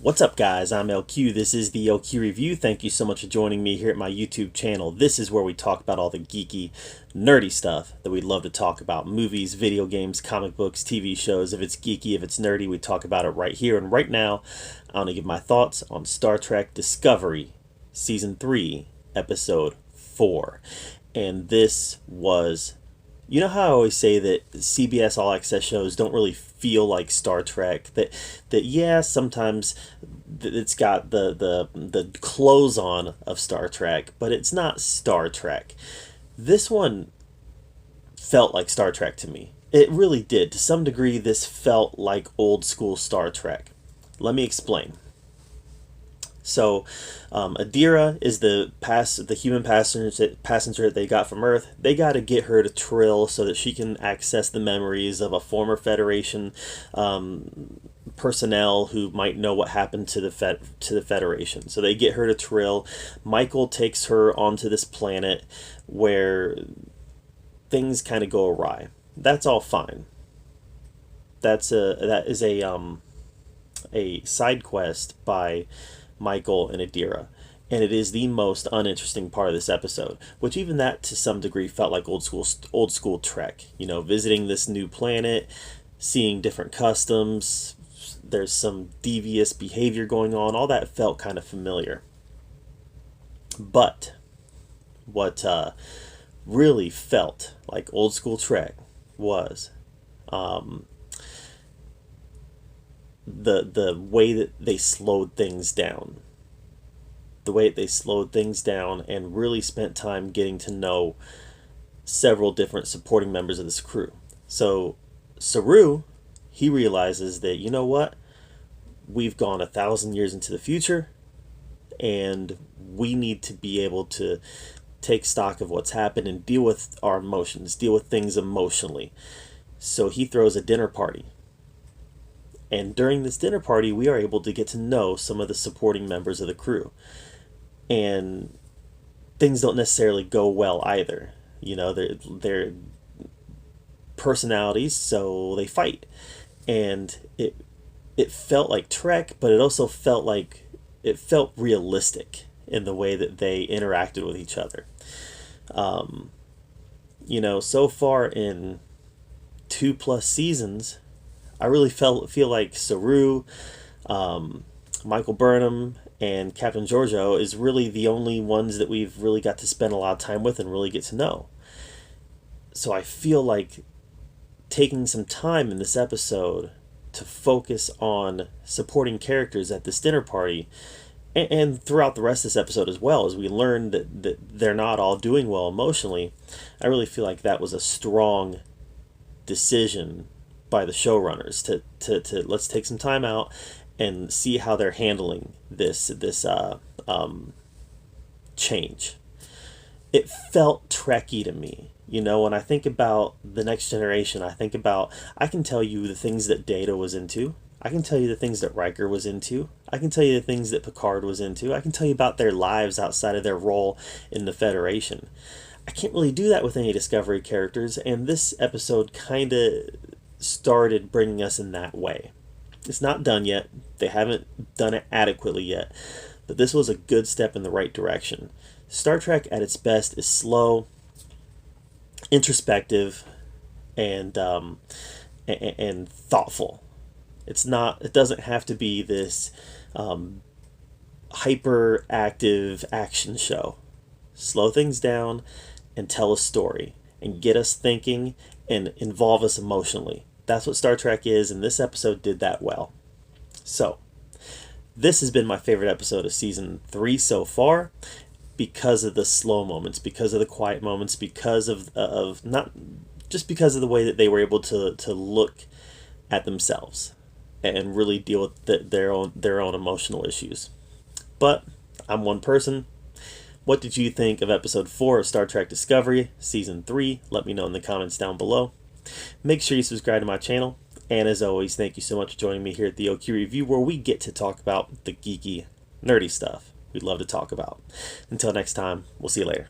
What's up, guys? I'm LQ. This is the LQ Review. Thank you so much for joining me here at my YouTube channel. This is where we talk about all the geeky, nerdy stuff that we love to talk about. Movies, video games, comic books, TV shows. If it's geeky, if it's nerdy, we talk about it right here. And right now, I want to give my thoughts on Star Trek Discovery, Season 3, Episode 4. And this was... You know how I always say that CBS All Access shows don't really feel like Star Trek? That yeah, sometimes it's got the clothes on of Star Trek, but it's not Star Trek. This one felt like Star Trek to me. It really did. To some degree, this felt like old school Star Trek. Let me explain. So, Adira is the human passenger they got from Earth. They got to get her to Trill so that she can access the memories of a former Federation personnel who might know what happened to the Federation. So they get her to Trill. Michael takes her onto this planet where things kind of go awry. That's all fine. That is a side quest by Michael and Adira, and it is the most uninteresting part of this episode, which even that to some degree felt like old school Trek. You know, visiting this new planet, seeing different customs, there's some devious behavior going on, all that felt kind of familiar. But what really felt like old school Trek was the way that they slowed things down. The way they slowed things down and really spent time getting to know several different supporting members of this crew. So Saru, he realizes that, you know what? We've gone 1,000 years into the future, and we need to be able to take stock of what's happened and deal with our emotions, deal with things emotionally. So he throws a dinner party. And during this dinner party, we are able to get to know some of the supporting members of the crew. And things don't necessarily go well either. You know, they're personalities, so they fight. And it felt like Trek, but it also felt realistic in the way that they interacted with each other. You know, so far in 2+ seasons, I really feel like Saru, Michael Burnham, and Captain Georgiou is really the only ones that we've really got to spend a lot of time with and really get to know. So I feel like taking some time in this episode to focus on supporting characters at this dinner party and throughout the rest of this episode as well, as we learn that they're not all doing well emotionally, I really feel like that was a strong decision by the showrunners to let's take some time out and see how they're handling this change. It felt Trekky to me. You know, when I think about the Next Generation, I can tell you the things that Data was into. I can tell you the things that Riker was into. I can tell you the things that Picard was into. I can tell you about their lives outside of their role in the Federation. I can't really do that with any Discovery characters, and this episode kind of started bringing us in that way. It's not done yet. They haven't done it adequately yet, but this was a good step in the right direction. Star Trek at its best is slow, introspective, and thoughtful. It doesn't have to be this hyperactive action show. Slow things down and tell a story and get us thinking and involve us emotionally. That's what Star Trek is, and this episode did that well. So, this has been my favorite episode of Season 3 so far because of the slow moments, because of the quiet moments, because of not just because of the way that they were able to look at themselves and really deal with their own emotional issues. But I'm one person. What did you think of Episode 4 of Star Trek Discovery, Season 3? Let me know in the comments down below. Make sure you subscribe to my channel. And as always, thank you so much for joining me here at the LQ Review, where we get to talk about the geeky, nerdy stuff we'd love to talk about. Until next time, we'll see you later.